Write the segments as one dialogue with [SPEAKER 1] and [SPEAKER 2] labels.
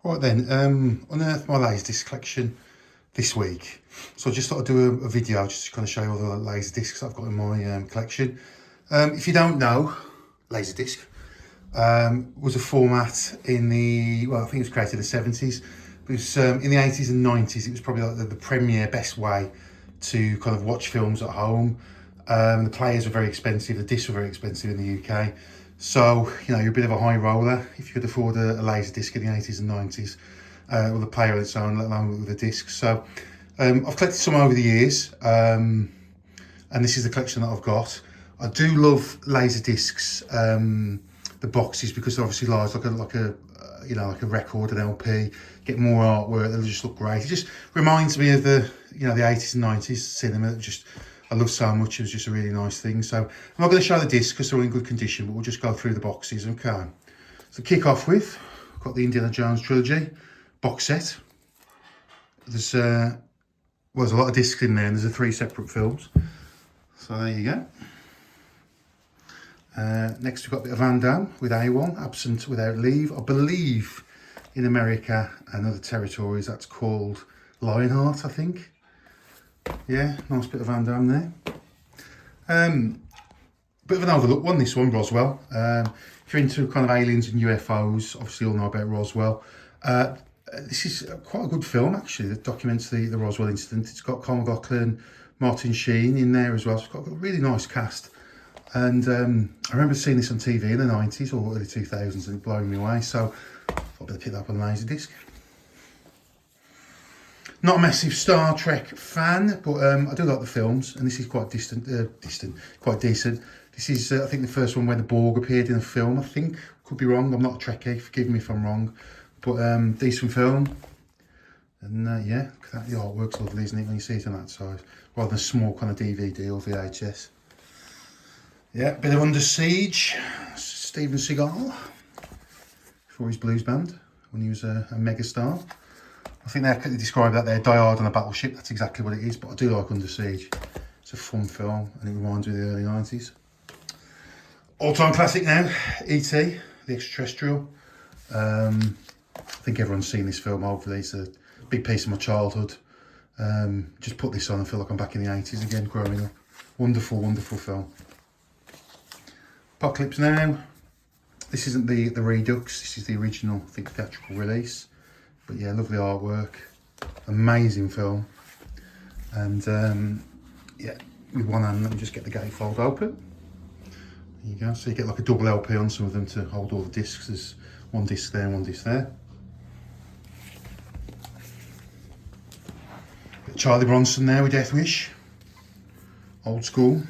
[SPEAKER 1] Right then, unearthed my LaserDisc collection this week. So I just thought I'd do a video just to kind of show you all the LaserDiscs I've got in my collection. If you don't know, LaserDisc was a format in the, well, I think it was created in the 70s. But it was in the 80s and 90s, it was probably like the premier, best way to kind of watch films at home. The players were very expensive, the discs were very expensive in the UK. So, you know, you're a bit of a high roller if you could afford a LaserDisc in the 80s and 90s, with a player on its own, let alone with a disc. So, I've collected some over the years, and this is the collection that I've got. I do love LaserDiscs, the boxes, because they're obviously large, like a like a record, an LP. Get more artwork, they'll just look great. It just reminds me of the, the 80s and 90s cinema that just I love so much. It was just a really nice thing. So I'm not going to show the discs because they're in good condition, but we'll just go through the boxes. Okay. So kick off with, I've got the Indiana Jones trilogy box set. There's well, there's a lot of discs in there, and there's 3 separate films. So there you go. Next we've got a bit of Van Damme with A1, Absent Without Leave. I believe in America and other territories that's called Lionheart, I think. Yeah, nice bit of Van Damme there. Bit of an overlooked one, this one, Roswell. If you're into kind of aliens and UFOs, obviously you all know about Roswell. This is quite a good film, actually, that documents the Roswell incident. It's got Colin McLaughlin, Martin Sheen in there as well. So it's got a really nice cast. And I remember seeing this on TV in the 90s or early 2000s, and it blew me away. So I thought I'd better pick that up on LaserDisc. Not a massive Star Trek fan, but I do like the films, and this is quite quite decent. This is, I think, the first one where the Borg appeared in a film, I think. Could be wrong, I'm not a Trekkie, forgive me if I'm wrong. But decent film. And yeah, the artwork's lovely, isn't it, when you see it on that size? Rather than a small kind of DVD or VHS. Yeah, bit of Under Siege, Steven Seagal, before his blues band, when he was a megastar. I think they describe that there, Die Hard on a battleship. That's exactly what it is, but I do like Under Siege. It's a fun film, and it reminds me of the early 90s. All-time classic now, E.T., the extraterrestrial. I think everyone's seen this film, hopefully. It's a big piece of my childhood. Just put this on, I feel like I'm back in the 80s again, growing up. Wonderful, wonderful film. Apocalypse Now. This isn't the Redux, this is the original, I think, theatrical release. But yeah, lovely artwork, amazing film. And yeah, with one hand, let me just get the gatefold open. There you go, so you get like a double LP on some of them to hold all the discs. There's one disc there and one disc there. Charlie Bronson there with Death Wish. Old school.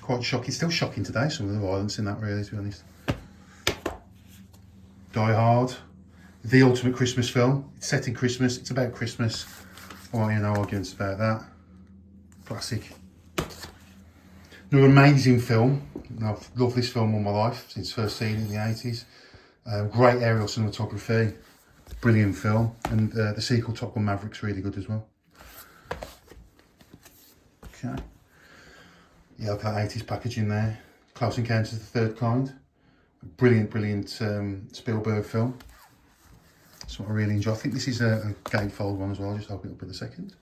[SPEAKER 1] Quite shocking, still shocking today, some of the violence in that, really, to be honest. Die Hard. The ultimate Christmas film. It's set in Christmas, it's about Christmas. I won't hear no arguments about that. Classic. Another amazing film. I've loved this film all my life, since first seeing it in the 80s. Great aerial cinematography. Brilliant film. And the sequel, Top Gun Maverick's really good as well. Okay. Yeah, look at that 80s packaging there. Close Encounters of the Third Kind. Brilliant, brilliant Spielberg film. That's what I really enjoy. I think this is a gatefold one as well. I'll just open it up in a second.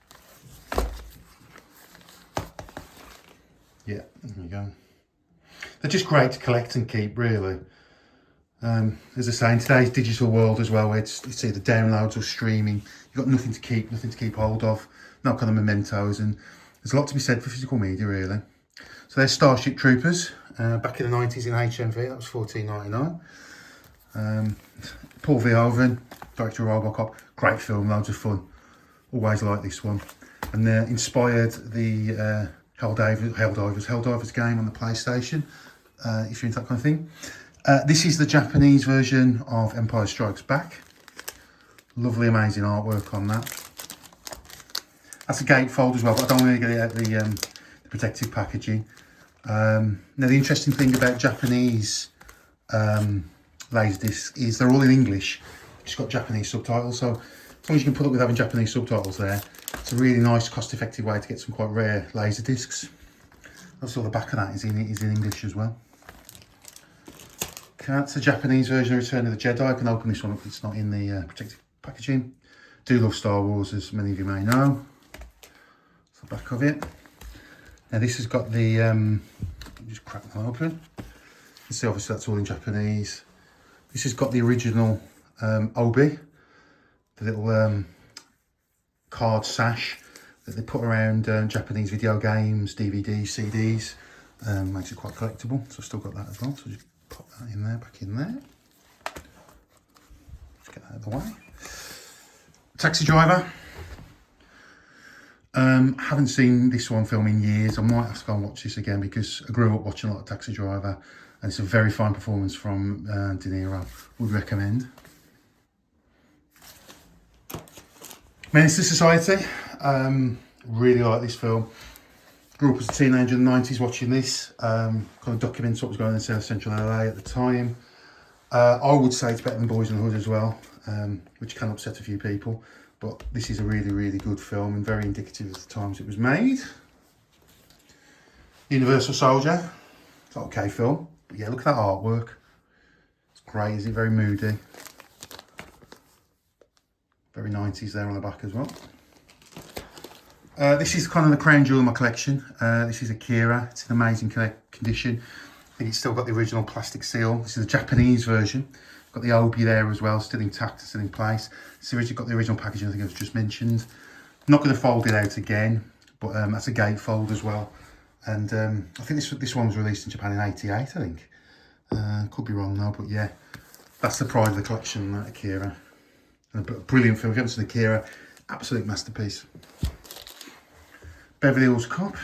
[SPEAKER 1] Yeah, there you go. They're just great to collect and keep, really. As I say, in today's digital world as well, where it's either downloads or streaming, you've got nothing to keep hold of. No kind of mementos, and there's a lot to be said for physical media, really. So there's Starship Troopers, back in the 90s in HMV, that was $14.99. Paul Verhoeven, director of RoboCop, great film, loads of fun. Always like this one. And inspired the Helldivers game on the PlayStation, if you're into that kind of thing. This is the Japanese version of Empire Strikes Back. Lovely, amazing artwork on that. That's a gatefold as well, but I don't really get it out the protective packaging. Now the interesting thing about Japanese LaserDiscs is they're all in English. Just got Japanese subtitles, so as long as you can put up with having Japanese subtitles there, it's a really nice, cost-effective way to get some quite rare LaserDiscs. Also, the back of that is in English as well. Okay, that's the Japanese version of Return of the Jedi. I can open this one up, it's not in the protective packaging. Do love Star Wars, as many of you may know. That's the back of it. Now this has got the, just crack that open. You see obviously that's all in Japanese. This has got the original obi, the little card sash that they put around Japanese video games, DVDs, CDs. Makes it quite collectible, so I've still got that as well. So just pop that in there, back in there. Let's get that out of the way. Taxi Driver. Haven't seen this one film in years. I might have to go and watch this again because I grew up watching a lot of Taxi Driver, and it's a very fine performance from De Niro. Would recommend. Menace to Society. Really like this film. Grew up as a teenager in the 90s watching this. Kind of documents what was going on in South Central LA at the time. I would say it's better than Boys in the Hood as well, which can upset a few people. But this is a really, really good film and very indicative of the times it was made. Universal Soldier. It's an okay film. But yeah, look at that artwork. It's great, is it? Very moody. Very 90s there on the back as well. This is kind of the crown jewel of my collection. This is Akira. It's in amazing condition. I think it's still got the original plastic seal. This is the Japanese version. Got the obi there as well, still intact, still in place. It's originally got the original packaging, I think I've just mentioned. Not going to fold it out again, but that's a gatefold as well. And I think this one was released in Japan in '88, I think. Could be wrong now, but yeah, that's the pride of the collection, Akira. And a brilliant film. If you haven't seen Akira, absolute masterpiece. Beverly Hills Cop.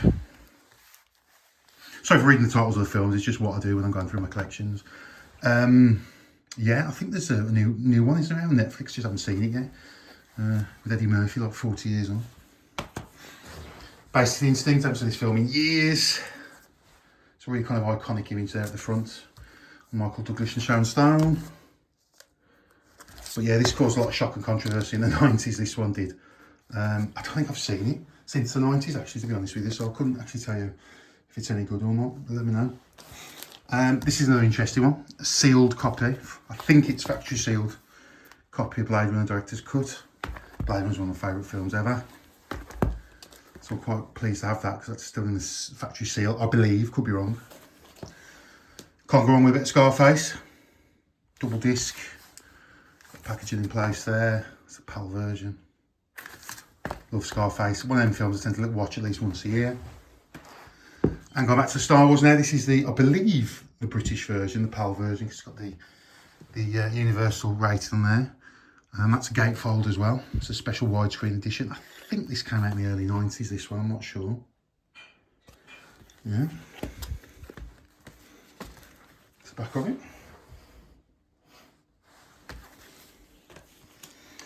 [SPEAKER 1] Sorry for reading the titles of the films, it's just what I do when I'm going through my collections. Yeah, I think there's a new one, isn't there, on Netflix? Just haven't seen it yet. With Eddie Murphy, like 40 years on. Basic Instinct, I haven't seen this film in years. It's a really kind of iconic image there at the front. Michael Douglas and Sharon Stone. But yeah, this caused a lot of shock and controversy in the 90s, this one did. I don't think I've seen it since the 90s, actually, to be honest with you, so I couldn't actually tell you if it's any good or not, but let me know. This is another interesting one, a sealed copy. I think it's factory sealed copy of Blade Runner Director's Cut. Blade Runner's one of my favourite films ever. So I'm quite pleased to have that because that's still in the factory seal, I believe, could be wrong. Can't go wrong with a bit of Scarface. Double disc. Packaging in place there. It's a PAL version. Love Scarface. One of them films I tend to watch at least once a year. And going back to Star Wars now, this is the, I believe, the British version, the PAL version. It's got the universal rating on there. That's a gatefold as well. It's a special widescreen edition. I think this came out in the early 90s, this one, I'm not sure. Yeah. It's the back of it.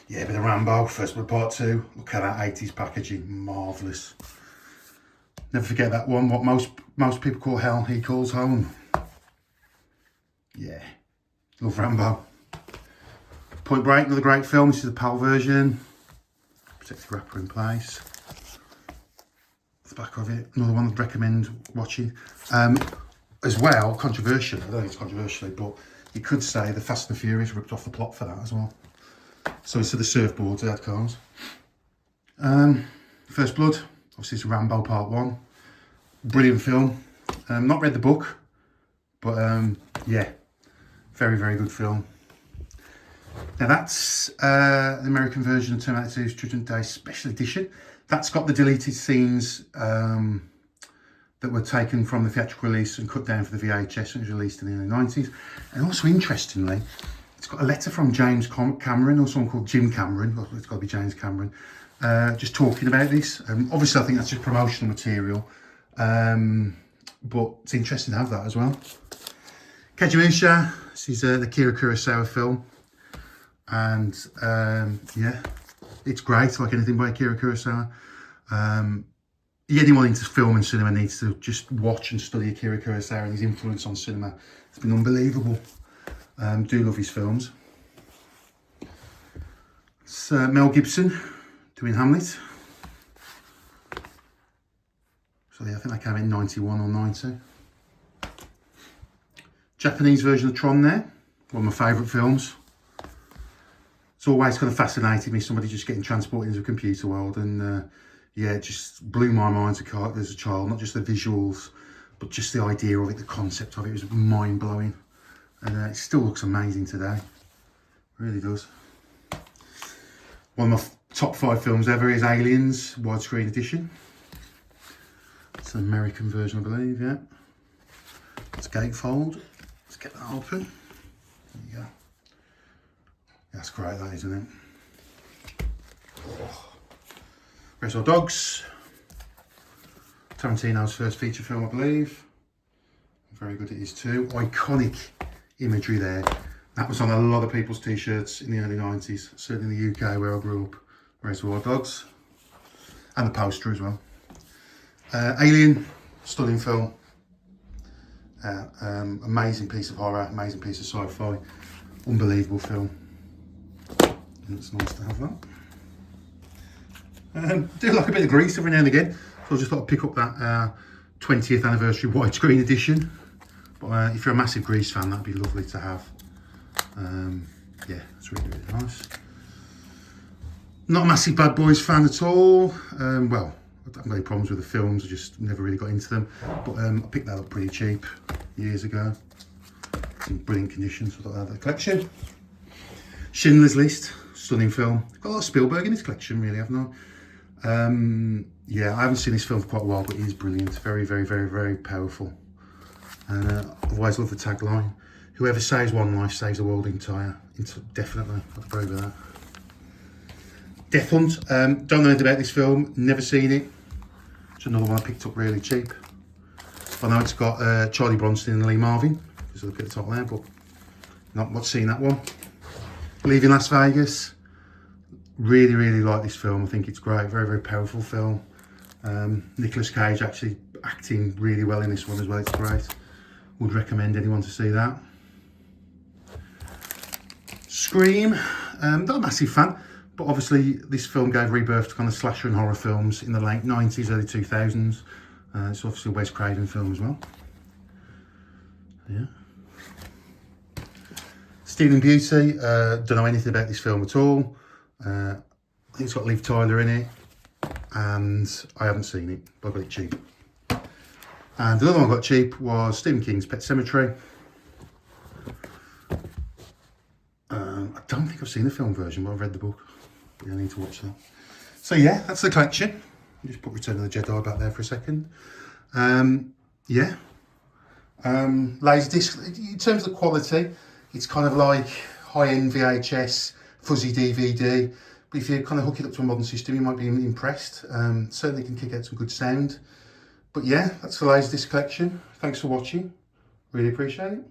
[SPEAKER 1] Yeah, a bit of Rambo, First Blood Part 2. Look at that 80s packaging, marvellous. Never forget that one, what most people call hell, he calls home. Yeah, love Rambo. Point Break, another great film. This is the PAL version. Protective wrapper in place. The back of it, another one I'd recommend watching. As well, controversial, I don't think it's controversial, but you could say the Fast and the Furious ripped off the plot for that as well. So instead of surfboards, they had cars. First Blood, obviously it's Rambo Part 1. Brilliant film. Not read the book, but yeah, very, very good film. Now that's the American version of Terminator 2's Judgment Day Special Edition. That's got the deleted scenes that were taken from the theatrical release and cut down for the VHS, and it was released in the early 90s. And also, interestingly, it's got a letter from James Cameron, or someone called Jim Cameron, well, it's got to be James Cameron, just talking about this. Obviously, I think that's just promotional material, but it's interesting to have that as well. Kejimusha, this is the Akira Kurosawa film, and yeah, it's great, like anything by Akira Kurosawa. Anyone into film and cinema needs to just watch and study Akira Kurosawa and his influence on cinema. It's been unbelievable. Do love his films. It's Mel Gibson doing Hamlet. So yeah, I think that came in 91 or 90. Japanese version of Tron there, one of my favourite films. It's always kind of fascinated me, somebody just getting transported into a computer world, and yeah, it just blew my mind as a child, not just the visuals, but just the idea of it, the concept of it was mind-blowing. And it still looks amazing today, it really does. One of my top 5 films ever is Aliens, widescreen edition. It's an American version, I believe, yeah. It's gatefold. Let's get that open. There you go. That's great, that, isn't it? Oh. Reservoir Dogs. Tarantino's first feature film, I believe. Very good it is too. Iconic imagery there. That was on a lot of people's t-shirts in the early 90s, certainly in the UK where I grew up. Reservoir Dogs. And the poster as well. Alien, stunning film. Amazing piece of horror, amazing piece of sci-fi. Unbelievable film. And it's nice to have that. Do like a bit of Grease every now and again. So I just thought I'd pick up that 20th anniversary widescreen edition. But if you're a massive Grease fan, that'd be lovely to have. Yeah, it's really, really nice. Not a massive Bad Boys fan at all. Well, I don't have any problems with the films, I just never really got into them. But I picked that up pretty cheap years ago. It's in brilliant condition, so I thought I'd have the collection. Schindler's List, stunning film. Got a lot of Spielberg in his collection, really, haven't I? Yeah, I haven't seen this film for quite a while, but it is brilliant. Very, very, very, very powerful. And I've always loved the tagline. Whoever saves one life saves the world entire. Definitely, I'd agree with that. Death Hunt, don't know anything about this film, never seen it. It's another one I picked up really cheap. I know it's got Charlie Bronson and Lee Marvin, because I look at the top there, but not much seen that one. Leaving Las Vegas, really, really like this film. I think it's great, very, very powerful film. Nicolas Cage actually acting really well in this one as well, it's great. Would recommend anyone to see that. Scream, not a massive fan. But obviously, this film gave rebirth to kind of slasher and horror films in the late 90s, early 2000s. It's obviously a Wes Craven film as well. Yeah. Stealing Beauty, don't know anything about this film at all. I think it's got Liv Tyler in it, and I haven't seen it, but I got it cheap. And the other one I got cheap was Stephen King's Pet Sematary. I don't think I've seen the film version, but I've read the book. I need to watch that. So yeah, that's the collection. I'll just put Return of the Jedi back there for a second. Yeah. LaserDisc, in terms of quality, it's kind of like high-end VHS, fuzzy DVD. But if you kind of hook it up to a modern system, you might be impressed. Certainly can kick out some good sound. But yeah, that's the LaserDisc collection. Thanks for watching. Really appreciate it.